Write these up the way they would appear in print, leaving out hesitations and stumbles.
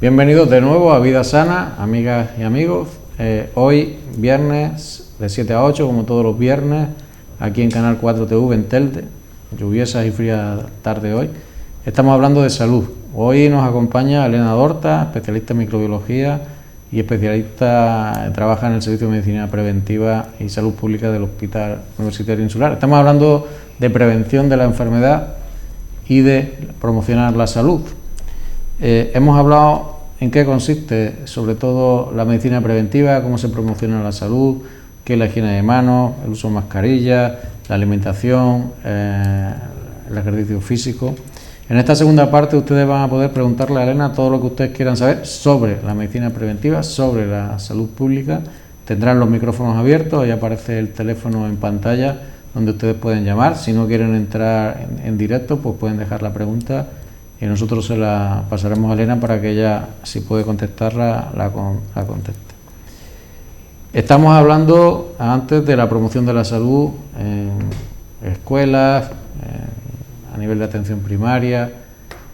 Bienvenidos de nuevo a Vida Sana, amigas y amigos. Hoy, viernes, de 7 a 8, como todos los viernes, aquí en Canal 4 TV en Telde, lluviosa y fría tarde hoy. Estamos hablando de salud. Hoy nos acompaña Elena Dorta, especialista en microbiología y especialista, trabaja en el Servicio de Medicina Preventiva y Salud Pública del Hospital Universitario Insular. Estamos hablando de prevención de la enfermedad y de promocionar la salud. Hemos hablado en qué consiste, sobre todo, la medicina preventiva, cómo se promociona la salud, qué es la higiene de manos, el uso de mascarillas, la alimentación, el ejercicio físico. En esta segunda parte ustedes van a poder preguntarle a Elena todo lo que ustedes quieran saber sobre la medicina preventiva, sobre la salud pública. Tendrán los micrófonos abiertos, ahí aparece el teléfono en pantalla donde ustedes pueden llamar. Si no quieren entrar en directo, pues pueden dejar la pregunta y nosotros se la pasaremos a Elena para que ella, si puede contestarla, la conteste. Estamos hablando antes de la promoción de la salud en escuelas, a nivel de atención primaria.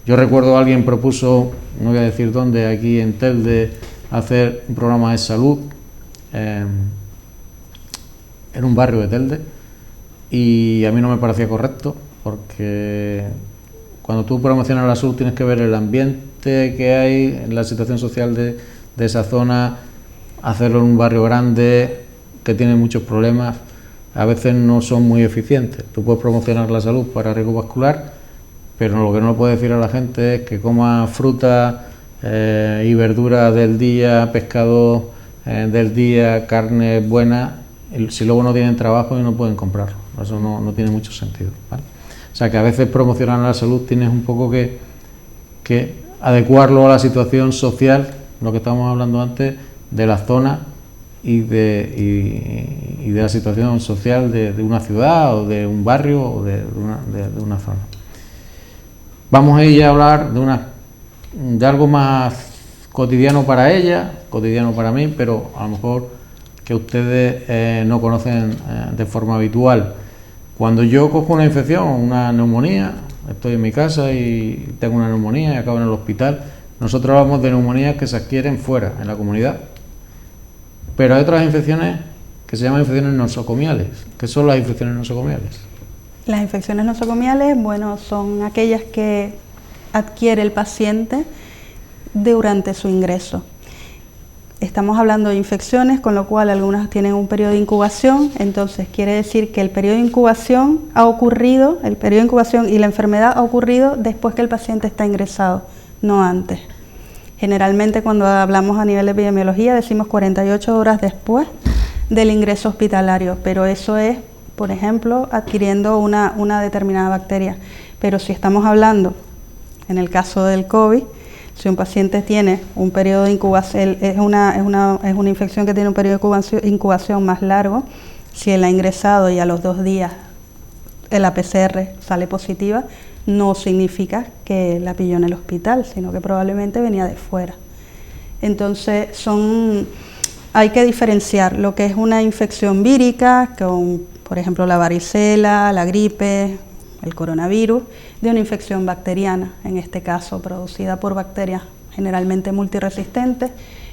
Yo recuerdo alguien propuso, no voy a decir dónde, aquí en Telde, hacer un programa de salud en un barrio de Telde, y a mí no me parecía correcto, porque cuando tú promocionas la salud tienes que ver el ambiente que hay, en la situación social de esa zona, hacerlo en un barrio grande que tiene muchos problemas, a veces no son muy eficientes. Tú puedes promocionar la salud para riesgo vascular, pero lo que no puedes decir a la gente es que coma fruta y verduras del día, pescado del día, carne buena, si luego no tienen trabajo y no pueden comprarlo. Eso no tiene mucho sentido, ¿vale? O sea que a veces promocionar la salud tienes un poco que adecuarlo a la situación social, lo que estábamos hablando antes, de la zona y de la situación social de una ciudad o de un barrio o de una zona. Vamos a ir a hablar de algo más cotidiano para ella, cotidiano para mí, pero a lo mejor que ustedes no conocen de forma habitual. Cuando yo cojo una infección, una neumonía, estoy en mi casa y tengo una neumonía y acabo en el hospital, nosotros hablamos de neumonías que se adquieren fuera, en la comunidad. Pero hay otras infecciones que se llaman infecciones nosocomiales. ¿Qué son las infecciones nosocomiales? Las infecciones nosocomiales, bueno, son aquellas que adquiere el paciente durante su ingreso. Estamos hablando de infecciones, con lo cual algunas tienen un periodo de incubación, entonces quiere decir que el periodo de incubación ha ocurrido, el periodo de incubación y la enfermedad ha ocurrido después que el paciente está ingresado, no antes. Generalmente cuando hablamos a nivel de epidemiología decimos 48 horas después del ingreso hospitalario, pero eso es, por ejemplo, adquiriendo una determinada bacteria. Pero si estamos hablando, en el caso del COVID, si un paciente tiene un periodo de incubación, es una infección que tiene un periodo de incubación más largo, si él ha ingresado y a los 2 días la PCR sale positiva, no significa que la pilló en el hospital, sino que probablemente venía de fuera. Entonces hay que diferenciar lo que es una infección vírica, con, por ejemplo, la varicela, la gripe, el coronavirus, de una infección bacteriana, en este caso producida por bacterias generalmente multiresistentes.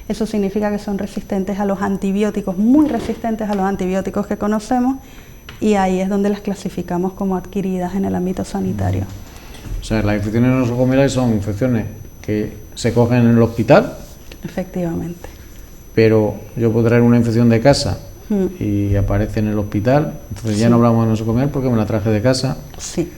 Eso significa que son resistentes a los antibióticos, muy resistentes a los antibióticos que conocemos, y ahí es donde las clasificamos como adquiridas en el ámbito sanitario. O sea, las infecciones nosocomiales son infecciones que se cogen en el hospital. Efectivamente. Pero yo puedo traer una infección de casa y aparece en el hospital, entonces ya no hablamos de nosocomial porque me la traje de casa. Sí.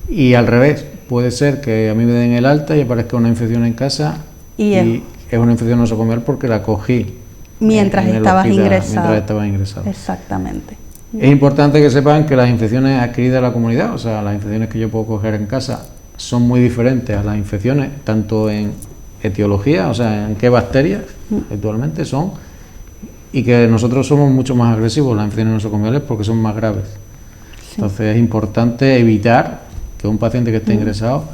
Y al revés, puede ser que a mí me den el alta y aparezca una infección en casa y es una infección nosocomial porque la cogí mientras estabas ingresado. Exactamente. Es importante que sepan que las infecciones adquiridas en la comunidad, o sea, las infecciones que yo puedo coger en casa, son muy diferentes a las infecciones, tanto en etiología, o sea, en qué bacterias actualmente son, y que nosotros somos mucho más agresivos las infecciones nosocomiales porque son más graves. Sí. Entonces es importante evitar que un paciente que esté ingresado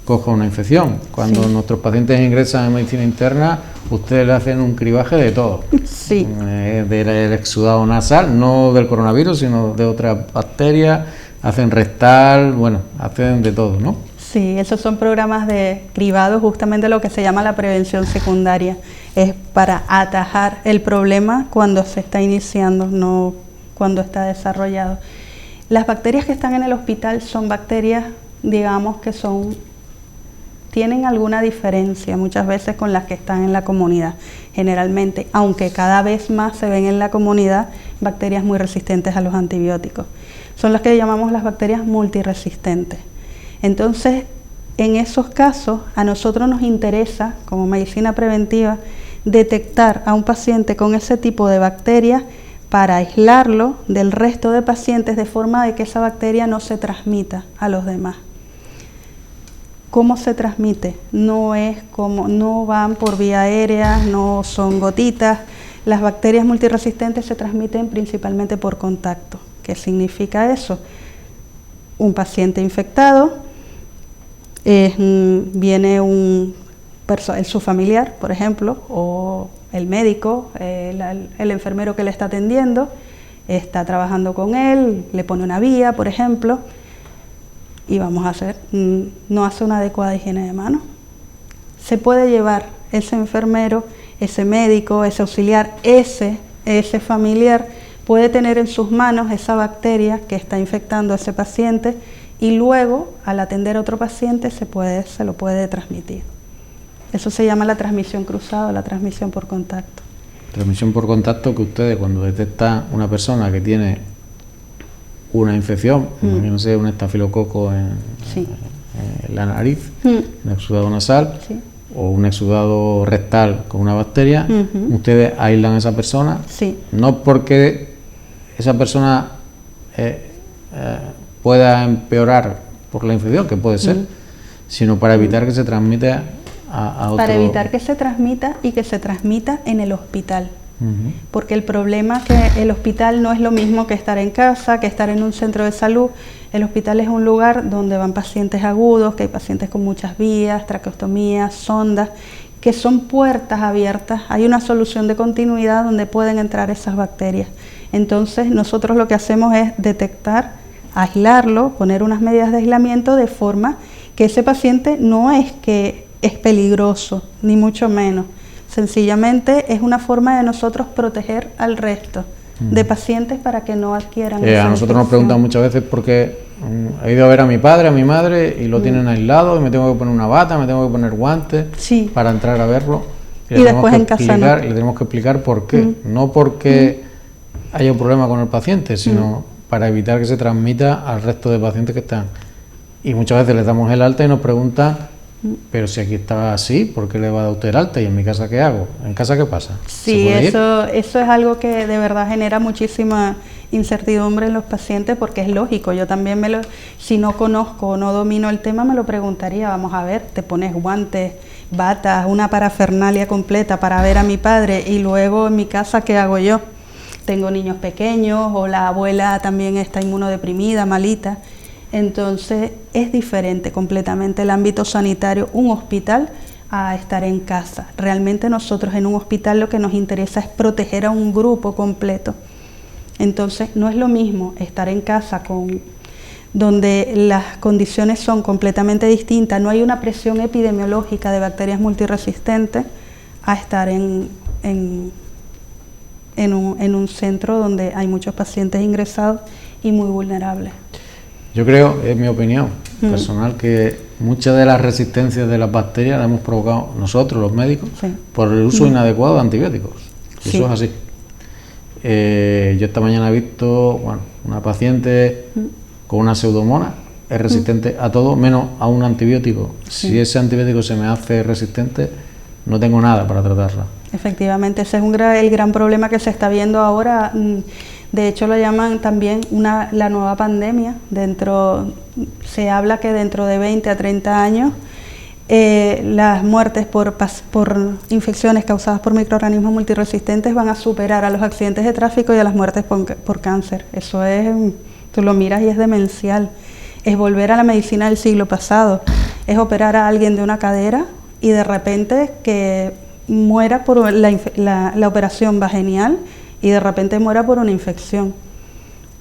coja una infección. Cuando nuestros pacientes ingresan en medicina interna, ustedes le hacen un cribaje de todo. Sí. Del exudado nasal, no del coronavirus, sino de otras bacterias, hacen rectal, bueno, hacen de todo, ¿no? Sí, esos son programas de cribados, justamente lo que se llama la prevención secundaria. Es para atajar el problema cuando se está iniciando, no cuando está desarrollado. Las bacterias que están en el hospital son bacterias, digamos, que tienen alguna diferencia muchas veces con las que están en la comunidad. Generalmente, aunque cada vez más se ven en la comunidad bacterias muy resistentes a los antibióticos. Son las que llamamos las bacterias multiresistentes. Entonces, en esos casos, a nosotros nos interesa, como medicina preventiva, detectar a un paciente con ese tipo de bacterias para aislarlo del resto de pacientes de forma de que esa bacteria no se transmita a los demás. ¿Cómo se transmite? No van por vía aérea, no son gotitas. Las bacterias multiresistentes se transmiten principalmente por contacto. ¿Qué significa eso? Un paciente infectado, viene su familiar, por ejemplo, o el médico, el enfermero que le está atendiendo, está trabajando con él, le pone una vía, por ejemplo, y no hace una adecuada higiene de manos. Se puede llevar ese enfermero, ese médico, ese auxiliar, ese familiar, puede tener en sus manos esa bacteria que está infectando a ese paciente y luego, al atender a otro paciente, se lo puede transmitir. Eso se llama la transmisión cruzada, la transmisión por contacto. Transmisión por contacto, que ustedes cuando detectan una persona que tiene una infección, imagínense un estafilococo en la nariz, un exudado nasal, o un exudado rectal con una bacteria, ustedes aíslan a esa persona, no porque esa persona pueda empeorar por la infección, que puede ser, sino para evitar que se transmita a otro... Para evitar que se transmita y que se transmita en el hospital. Porque el problema es que el hospital no es lo mismo que estar en casa, que estar en un centro de salud. El hospital es un lugar donde van pacientes agudos, que hay pacientes con muchas vías, traqueostomías, sondas, que son puertas abiertas. Hay una solución de continuidad donde pueden entrar esas bacterias. Entonces nosotros lo que hacemos es detectar, aislarlo, poner unas medidas de aislamiento de forma que ese paciente no es que es peligroso, ni mucho menos. Sencillamente es una forma de nosotros proteger al resto de pacientes para que no adquieran esa a nosotros nos preguntan muchas veces porque he ido a ver a mi padre, a mi madre y lo tienen aislado y me tengo que poner una bata, me tengo que poner guantes para entrar a verlo y después en casa no. Y le tenemos que explicar por qué, no porque haya un problema con el paciente, sino para evitar que se transmita al resto de pacientes que están. Y muchas veces les damos el alta y nos preguntan, pero si aquí estaba así, ¿por qué le va a dar usted el alta? ¿Y en mi casa qué hago? ¿En casa qué pasa? Sí, eso es algo que de verdad genera muchísima incertidumbre en los pacientes, porque es lógico. Yo también si no conozco o no domino el tema, me lo preguntaría. Vamos a ver, te pones guantes, batas, una parafernalia completa para ver a mi padre, y luego en mi casa, ¿qué hago yo? Tengo niños pequeños, o la abuela también está inmunodeprimida, malita. Entonces es diferente completamente el ámbito sanitario, un hospital, a estar en casa. Realmente nosotros en un hospital lo que nos interesa es proteger a un grupo completo. Entonces no es lo mismo estar en casa donde las condiciones son completamente distintas, no hay una presión epidemiológica de bacterias multiresistentes, a estar en un centro donde hay muchos pacientes ingresados y muy vulnerables. Yo creo, es mi opinión personal, que muchas de las resistencias de las bacterias las hemos provocado nosotros, los médicos, por el uso inadecuado de antibióticos. Eso es así. Yo esta mañana he visto una paciente con una pseudomonas, es resistente a todo, menos a un antibiótico. Si ese antibiótico se me hace resistente, no tengo nada para tratarla. Efectivamente, ese es el gran problema que se está viendo ahora. De hecho, lo llaman también la nueva pandemia. Se habla que dentro de 20 a 30 años las muertes por infecciones causadas por microorganismos multiresistentes van a superar a los accidentes de tráfico y a las muertes por cáncer. Eso tú lo miras y es demencial. Es volver a la medicina del siglo pasado. Es operar a alguien de una cadera y de repente que muera por la operación va genial, y de repente muera por una infección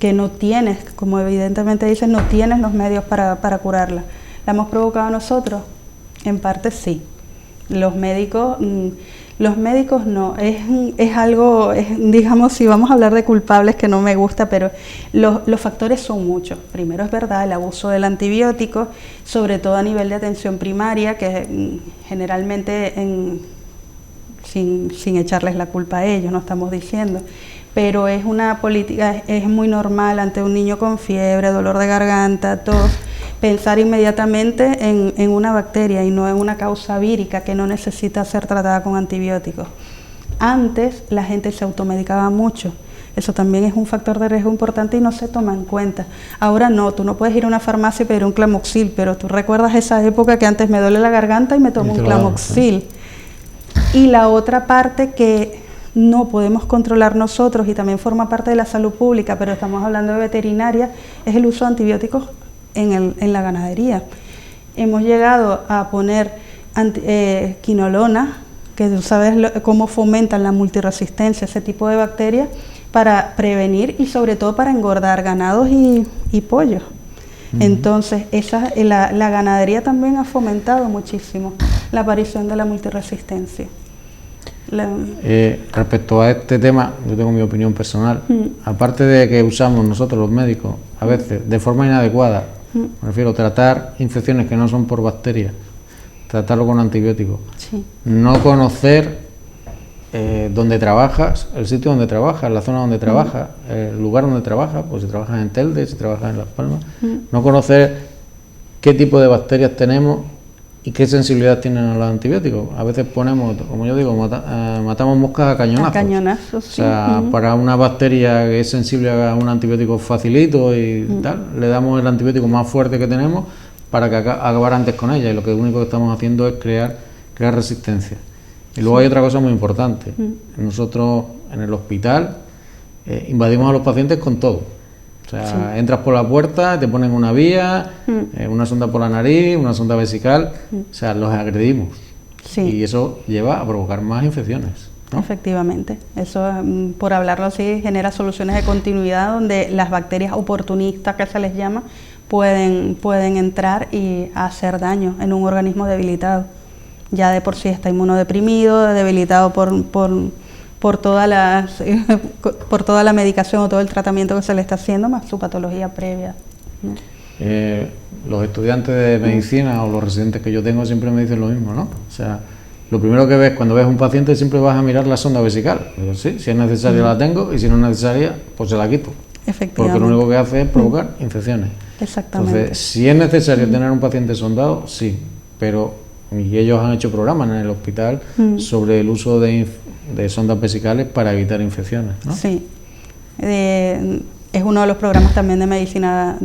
que no tienes, como evidentemente dices, no tienes los medios para curarla. ¿La hemos provocado nosotros? En parte sí. Los médicos no, es algo, digamos, si vamos a hablar de culpables, que no me gusta, pero los factores son muchos. Primero, es verdad, el abuso del antibiótico, sobre todo a nivel de atención primaria, que generalmente, sin echarles la culpa a ellos, no estamos diciendo, pero es una política, es muy normal ante un niño con fiebre, dolor de garganta, tos, pensar inmediatamente en una bacteria y no en una causa vírica que no necesita ser tratada con antibióticos. Antes la gente se automedicaba mucho, eso también es un factor de riesgo importante y no se toma en cuenta. Ahora no, tú no puedes ir a una farmacia y pedir un Clamoxil, pero tú recuerdas esa época que antes me duele la garganta y me tomo un Clamoxil. Y la otra parte que no podemos controlar nosotros y también forma parte de la salud pública, pero estamos hablando de veterinaria, es el uso de antibióticos en la ganadería. Hemos llegado a poner quinolona, que tú sabes cómo fomentan la multiresistencia, ese tipo de bacterias, para prevenir y sobre todo para engordar ganados y pollos. Entonces, la ganadería también ha fomentado muchísimo la aparición de la multiresistencia. Respecto a este tema, yo tengo mi opinión personal. Aparte de que usamos nosotros los médicos, a veces, de forma inadecuada, me refiero a tratar infecciones que no son por bacterias, tratarlo con antibióticos. Sí. No conocer dónde trabajas, el sitio donde trabajas, la zona donde trabajas, el lugar donde trabajas, pues si trabajas en Telde, si trabajas en Las Palmas, no conocer qué tipo de bacterias tenemos y qué sensibilidad tienen a los antibióticos. A veces ponemos, como yo digo, matamos moscas a cañonazos. A cañonazos, sí. O sea, para una bacteria que es sensible a un antibiótico facilito y tal, le damos el antibiótico más fuerte que tenemos para que acabar antes con ella, y lo único que estamos haciendo es crear resistencia. Y luego hay otra cosa muy importante. Nosotros en el hospital invadimos a los pacientes con todo. O sea, entras por la puerta, te ponen una vía, una sonda por la nariz, una sonda vesical, o sea, los agredimos. Sí. Y eso lleva a provocar más infecciones, ¿no? Efectivamente. Eso, por hablarlo así, genera soluciones de continuidad donde las bacterias oportunistas, que se les llama, pueden entrar y hacer daño en un organismo debilitado. Ya de por sí está inmunodeprimido, debilitado por toda la medicación o todo el tratamiento que se le está haciendo, más su patología previa, ¿no? Los estudiantes de medicina o los residentes que yo tengo siempre me dicen lo mismo, ¿no? O sea, lo primero que ves cuando ves un paciente siempre vas a mirar la sonda vesical. Digo, sí, si es necesaria la tengo y si no es necesaria, pues se la quito. Porque lo único que hace es provocar infecciones. Exactamente. Entonces, si es necesario tener un paciente sondado, sí, pero y ellos han hecho programas en el hospital sobre el uso de sondas vesicales para evitar infecciones, ¿no? Sí, es uno de los programas también de medicina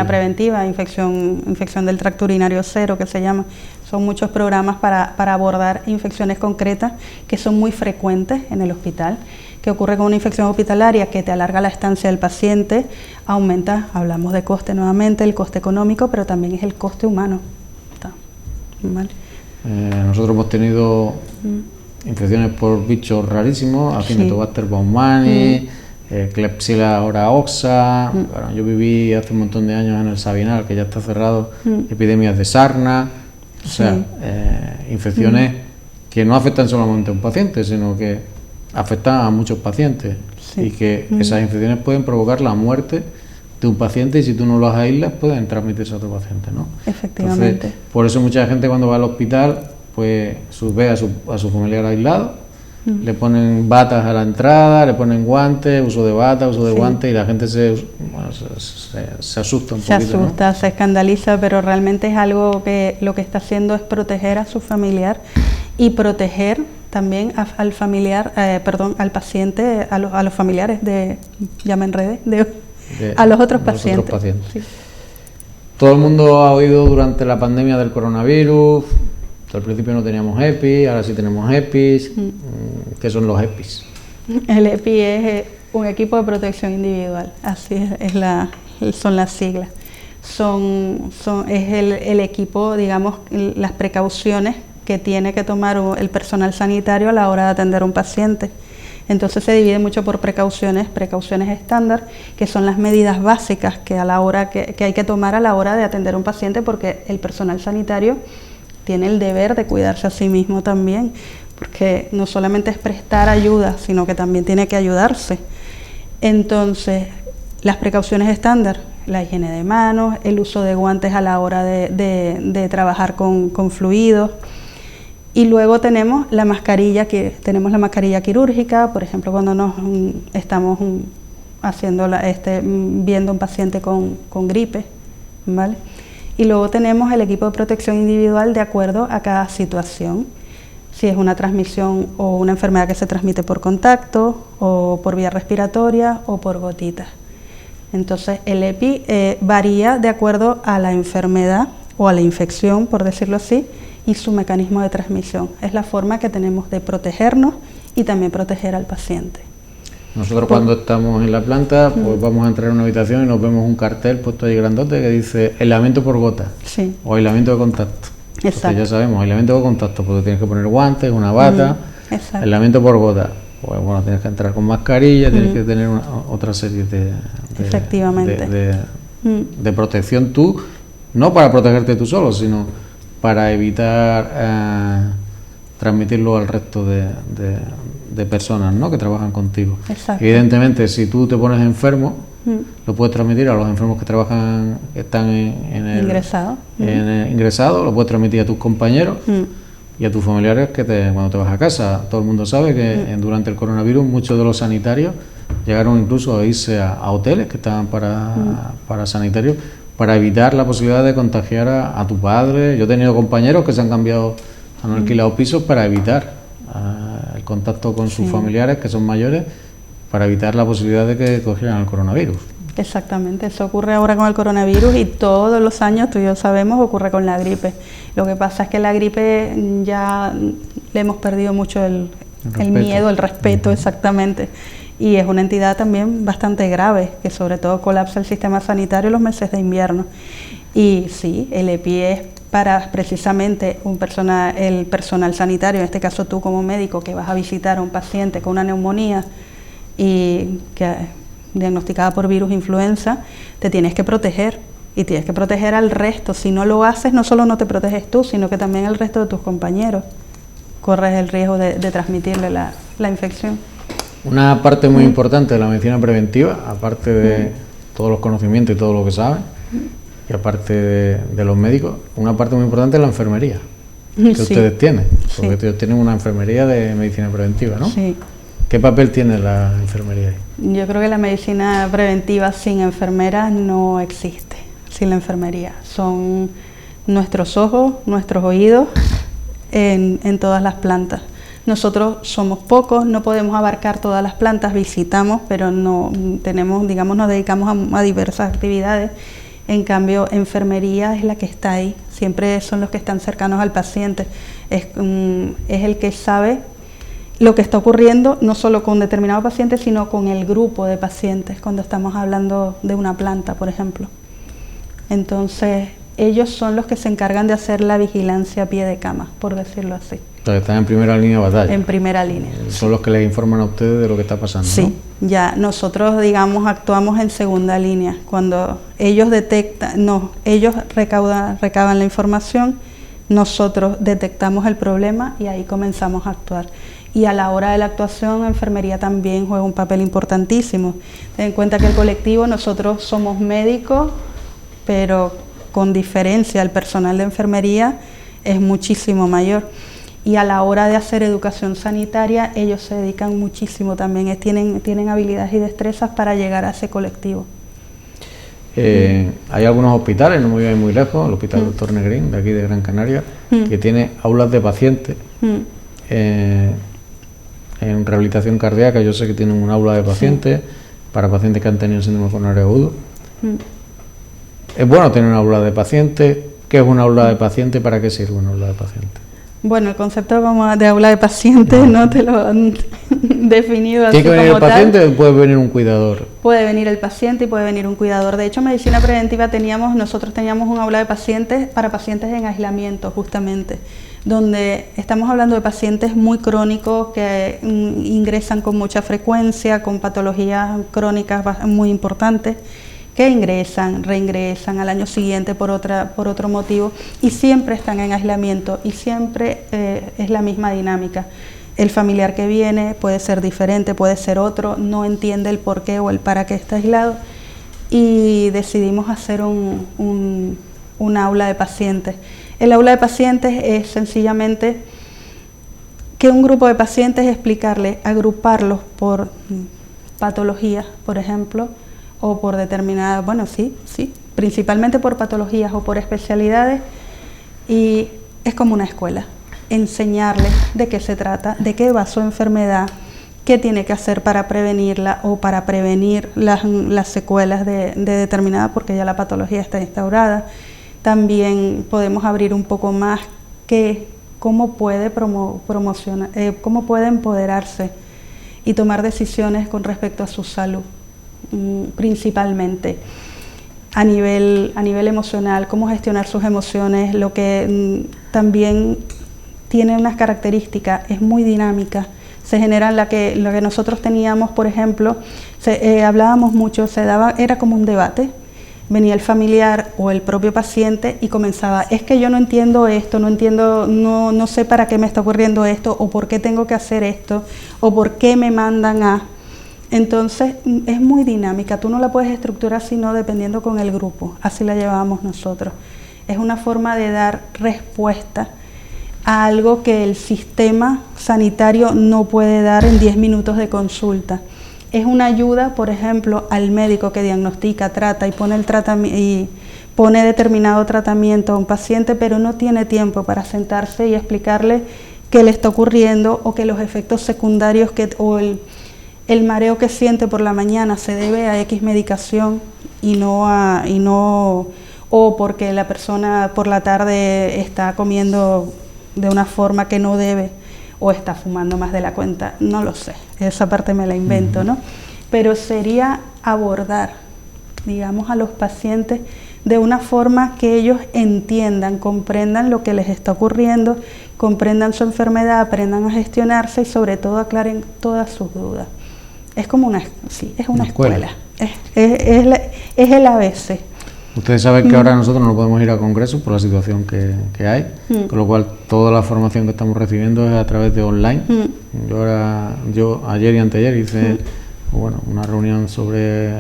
preventiva, infección del tracto urinario cero, que se llama. Son muchos programas para abordar infecciones concretas que son muy frecuentes en el hospital. ¿Qué ocurre con una infección hospitalaria? Que te alarga la estancia del paciente, aumenta, hablamos de coste nuevamente, el coste económico, pero también es el coste humano. Está mal. Nosotros hemos tenido infecciones por bichos rarísimos, Acinetobacter baumannii, Klebsiella oryza. Bueno, yo viví hace un montón de años en el Sabinal, que ya está cerrado, epidemias de sarna, o sea, infecciones que no afectan solamente a un paciente, sino que afectan a muchos pacientes, y que esas infecciones pueden provocar la muerte de un paciente, y si tú no los aíslas pueden transmitirse a otro paciente, ¿no? Efectivamente. Entonces, por eso mucha gente cuando va al hospital pues ve a su familiar aislado, le ponen batas a la entrada, le ponen guantes, uso de bata, uso de guantes, y la gente se asusta un poquito. Se asusta, ¿no? Se escandaliza, pero realmente es algo que lo que está haciendo es proteger a su familiar y proteger también al familiar, al paciente, a los familiares ya me enredé, a los otros pacientes. Sí. Todo el mundo ha oído durante la pandemia del coronavirus. Al principio no teníamos EPI, ahora sí tenemos EPIs. ¿Qué son los EPIs? El EPI es un equipo de protección individual, así son las siglas. Es el equipo, digamos, las precauciones que tiene que tomar el personal sanitario a la hora de atender a un paciente. Entonces se divide mucho por precauciones estándar, que son las medidas básicas que hay que tomar a la hora de atender a un paciente, porque el personal sanitario tiene el deber de cuidarse a sí mismo también, porque no solamente es prestar ayuda, sino que también tiene que ayudarse. Entonces, las precauciones estándar, la higiene de manos, el uso de guantes a la hora de trabajar con fluidos. Y luego tenemos la mascarilla quirúrgica, por ejemplo, cuando estamos viendo un paciente con gripe, ¿vale? Y luego tenemos el equipo de protección individual de acuerdo a cada situación. Si es una transmisión o una enfermedad que se transmite por contacto, o por vía respiratoria, o por gotitas. Entonces, el EPI varía de acuerdo a la enfermedad o a la infección, por decirlo así, y su mecanismo de transmisión. Es la forma que tenemos de protegernos y también proteger al paciente. Nosotros cuando estamos en la planta, pues vamos a entrar en una habitación y nos vemos un cartel puesto ahí grandote que dice aislamiento por gota, sí, o aislamiento de contacto. Exacto. Porque ya sabemos, aislamiento de contacto, porque tienes que poner guantes, una bata, aislamiento por gota. Pues bueno, tienes que entrar con mascarilla, tienes que tener otra serie de protección tú, no para protegerte tú solo, sino para evitar transmitirlo al resto de personas, ¿no?, que trabajan contigo. Exacto. Evidentemente, si tú te pones enfermo, lo puedes transmitir a los enfermos que están ingresados, lo puedes transmitir a tus compañeros y a tus familiares cuando te vas a casa. Todo el mundo sabe que durante el coronavirus muchos de los sanitarios llegaron incluso a irse a hoteles que estaban para sanitarios, para evitar la posibilidad de contagiar a tu padre. Yo he tenido compañeros que se han alquilado pisos para evitar el contacto con sus familiares que son mayores, para evitar la posibilidad de que cogieran el coronavirus. Exactamente, eso ocurre ahora con el coronavirus y todos los años, tú y yo sabemos, ocurre con la gripe. Lo que pasa es que la gripe ya le hemos perdido mucho el miedo, el respeto, exactamente. Y es una entidad también bastante grave, que sobre todo colapsa el sistema sanitario en los meses de invierno. Y sí, el EPI es para precisamente el personal sanitario, en este caso tú como médico que vas a visitar a un paciente con una neumonía y diagnosticada por virus influenza, te tienes que proteger y tienes que proteger al resto. Si no lo haces, no solo no te proteges tú, sino que también el resto de tus compañeros. Corres el riesgo de transmitirle la infección. Una parte muy importante de la medicina preventiva, aparte de todos los conocimientos y todo lo que saben, y aparte de los médicos, una parte muy importante es la enfermería, que ustedes tienen, porque ustedes tienen una enfermería de medicina preventiva, ¿no? Sí. ¿Qué papel tiene la enfermería ahí? Yo creo que la medicina preventiva sin enfermeras no existe, sin la enfermería. Son nuestros ojos, nuestros oídos en todas las plantas. Nosotros somos pocos, no podemos abarcar todas las plantas, visitamos, pero no tenemos, digamos, nos dedicamos a diversas actividades. En cambio, enfermería es la que está ahí, siempre son los que están cercanos al paciente. Es el que sabe lo que está ocurriendo, no solo con un determinado paciente, sino con el grupo de pacientes, cuando estamos hablando de una planta, por ejemplo. Entonces, ellos son los que se encargan de hacer la vigilancia a pie de cama, por decirlo así. O sea, están en primera línea de batalla. En primera línea. Son los que les informan a ustedes de lo que está pasando, sí, ¿no? Ya nosotros, digamos, actuamos en segunda línea. Cuando ellos ellos recaban la información, nosotros detectamos el problema y ahí comenzamos a actuar. Y a la hora de la actuación, la enfermería también juega un papel importantísimo. Ten en cuenta que el colectivo, nosotros somos médicos, pero con diferencia, el personal de enfermería es muchísimo mayor. Y a la hora de hacer educación sanitaria, ellos se dedican muchísimo también, tienen habilidades y destrezas para llegar a ese colectivo. Hay algunos hospitales, no me voy a ir muy lejos, el Hospital Dr. Negrín, de aquí de Gran Canaria, que tiene aulas de pacientes. En rehabilitación cardíaca yo sé que tienen un aula de pacientes, para pacientes que han tenido síndrome coronario agudo. Es bueno tener una aula de pacientes. ¿Qué es una aula de pacientes? ¿Para qué sirve una aula de pacientes? Bueno, el concepto como de aula de pacientes no te lo han definido así. ¿Tiene que venir el paciente o puede venir un cuidador? Puede venir el paciente y puede venir un cuidador. De hecho, en medicina preventiva nosotros teníamos un aula de pacientes para pacientes en aislamiento, justamente, donde estamos hablando de pacientes muy crónicos que ingresan con mucha frecuencia, con patologías crónicas muy importantes, que ingresan, reingresan al año siguiente por otro motivo y siempre están en aislamiento y siempre es la misma dinámica. El familiar que viene puede ser diferente, puede ser otro, no entiende el por qué o el para qué está aislado y decidimos hacer un aula de pacientes. El aula de pacientes es sencillamente que un grupo de pacientes explicarles, agruparlos por patologías, por ejemplo, o por determinadas, bueno, sí, principalmente por patologías o por especialidades, y es como una escuela. Enseñarles de qué se trata, de qué va su enfermedad, qué tiene que hacer para prevenirla o para prevenir las secuelas de determinada, porque ya la patología está instaurada. También podemos abrir un poco más cómo puede cómo puede empoderarse y tomar decisiones con respecto a su salud, principalmente a nivel emocional, cómo gestionar sus emociones, lo que también tiene unas características, es muy dinámica. Se genera lo que nosotros teníamos, por ejemplo, hablábamos mucho, era como un debate. Venía el familiar o el propio paciente y comenzaba, es que yo no entiendo esto, no sé para qué me está ocurriendo esto, o por qué tengo que hacer esto, o por qué me mandan a... Entonces es muy dinámica, tú no la puedes estructurar sino dependiendo con el grupo, así la llevábamos nosotros. Es una forma de dar respuesta a algo que el sistema sanitario no puede dar en 10 minutos de consulta. Es una ayuda, por ejemplo, al médico que diagnostica, trata y pone determinado tratamiento a un paciente, pero no tiene tiempo para sentarse y explicarle qué le está ocurriendo o que los efectos secundarios o el mareo que siente por la mañana se debe a X medicación o porque la persona por la tarde está comiendo de una forma que no debe o está fumando más de la cuenta, no lo sé, esa parte me la invento, ¿no? Pero sería abordar, digamos, a los pacientes de una forma que ellos entiendan, comprendan lo que les está ocurriendo, comprendan su enfermedad, aprendan a gestionarse y sobre todo aclaren todas sus dudas. Es como una escuela. Es el ABC. Ustedes saben que ahora nosotros no podemos ir a congresos por la situación que hay, con lo cual toda la formación que estamos recibiendo es a través de online. Yo ayer y anteayer hice una reunión sobre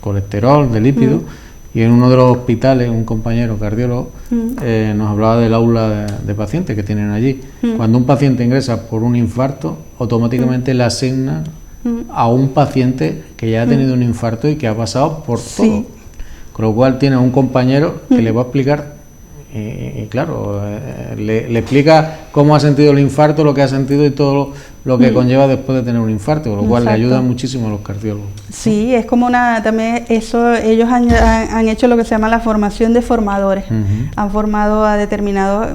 colesterol, de lípidos, y en uno de los hospitales un compañero cardiólogo nos hablaba del aula de pacientes que tienen allí. Cuando un paciente ingresa por un infarto, automáticamente le asignan a un paciente que ya ha tenido un infarto y que ha pasado por todo. Con lo cual tiene un compañero que le va a explicar, y claro, le explica cómo ha sentido el infarto, lo que ha sentido y todo lo que conlleva después de tener un infarto, con lo cual le ayuda muchísimo a los cardiólogos. Sí, es como también eso, ellos han hecho lo que se llama la formación de formadores. Han formado a determinados,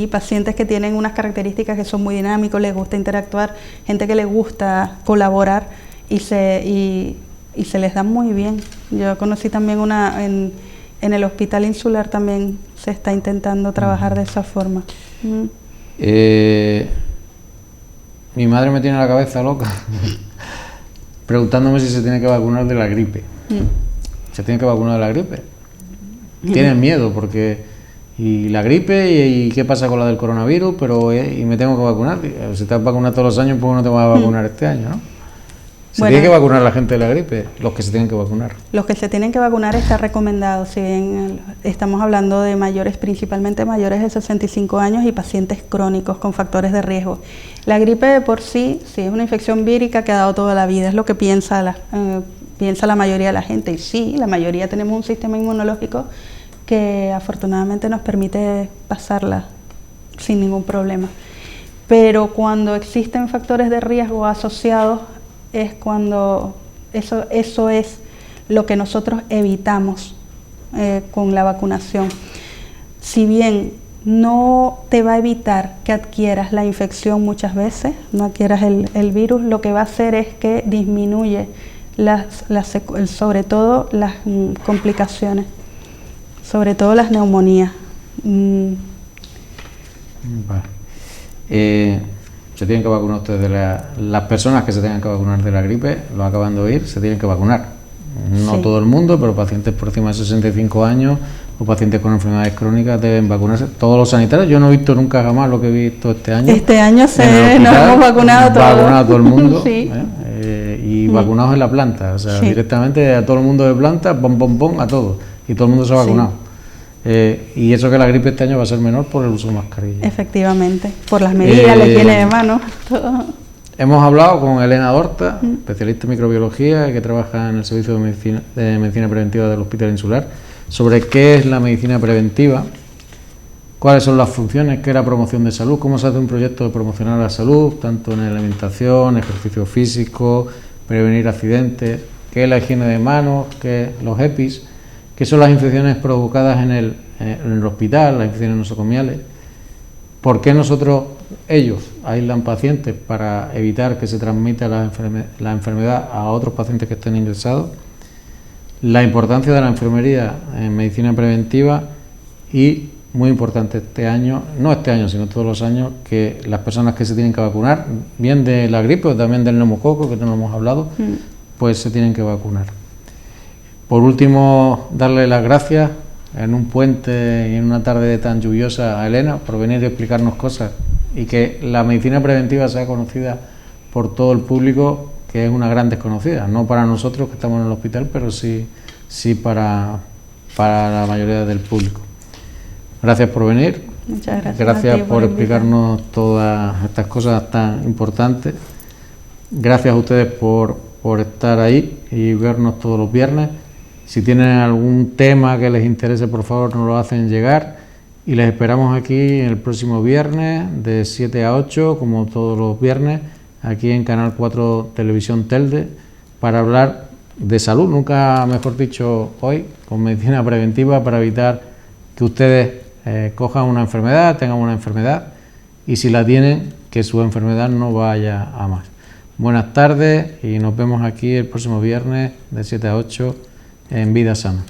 pacientes que tienen unas características que son muy dinámicos, les gusta interactuar, gente que les gusta colaborar y se les da muy bien. Yo conocí también en el Hospital Insular también se está intentando trabajar de esa forma. Mi madre me tiene la cabeza loca preguntándome si se tiene que vacunar de la gripe. ¿Se tiene que vacunar de la gripe? Tienen miedo porque... ¿Y la gripe? ¿Y qué pasa con la del coronavirus? ¿Y me tengo que vacunar? Si te vas a vacunar todos los años, ¿por qué no te vas a vacunar este año, no? ¿Se tiene que vacunar la gente de la gripe? Los que se tienen que vacunar. Los que se tienen que vacunar está recomendado, si bien estamos hablando de mayores, principalmente mayores de 65 años y pacientes crónicos con factores de riesgo. La gripe de por sí es una infección vírica que ha dado toda la vida, es lo que piensa la mayoría de la gente. Y sí, la mayoría tenemos un sistema inmunológico que afortunadamente nos permite pasarla sin ningún problema. Pero cuando existen factores de riesgo asociados, es cuando eso es lo que nosotros evitamos con la vacunación. Si bien no te va a evitar que adquieras la infección muchas veces, no adquieras el virus, lo que va a hacer es que disminuye sobre todo las complicaciones, sobre todo las neumonías. Vale. Se tienen que vacunar ustedes las personas que se tengan que vacunar de la gripe, lo acaban de oír, se tienen que vacunar. No Sí. todo el mundo, pero pacientes por encima de 65 años o pacientes con enfermedades crónicas deben vacunarse. Todos los sanitarios, yo no he visto nunca jamás lo que he visto este año. Este año En el hospital, nos hemos vacunado todos. Vacunado a todo el mundo. Sí. Y vacunados en la planta, o sea, Sí. directamente a todo el mundo de planta, pom, pom, pom, a todos. Y todo el mundo se ha Sí. vacunado. Y eso que la gripe este año va a ser menor por el uso de mascarilla. Efectivamente, por las medidas, la higiene de manos, todo. Hemos hablado con Elena Dorta, especialista en microbiología que trabaja en el Servicio de Medicina Preventiva del Hospital Insular, sobre qué es la medicina preventiva, cuáles son las funciones, qué es la promoción de salud, cómo se hace un proyecto de promocionar la salud, tanto en alimentación, ejercicio físico, prevenir accidentes, qué es la higiene de manos, qué es los EPIs, qué son las infecciones provocadas en el hospital, las infecciones nosocomiales, por qué ellos aíslan pacientes para evitar que se transmita la enfermedad a otros pacientes que estén ingresados, la importancia de la enfermería en medicina preventiva y, muy importante este año, no este año, sino todos los años, que las personas que se tienen que vacunar, bien de la gripe o también del neumococo, que no hemos hablado, pues se tienen que vacunar. Por último, darle las gracias en un puente y en una tarde tan lluviosa a Elena por venir a explicarnos cosas y que la medicina preventiva sea conocida por todo el público, que es una gran desconocida, no para nosotros que estamos en el hospital, pero sí para la mayoría del público. Gracias por venir. Muchas gracias. Gracias a ti por invitarme. explicarnos todas estas cosas tan importantes. Gracias a ustedes por estar ahí y vernos todos los viernes. Si tienen algún tema que les interese, por favor, nos lo hacen llegar y les esperamos aquí el próximo viernes de 7 a 8, como todos los viernes, aquí en Canal 4 Televisión Telde, para hablar de salud, nunca mejor dicho hoy, con medicina preventiva para evitar que ustedes cojan una enfermedad, tengan una enfermedad y si la tienen, que su enfermedad no vaya a más. Buenas tardes y nos vemos aquí el próximo viernes de 7 a 8 en Vida Sana.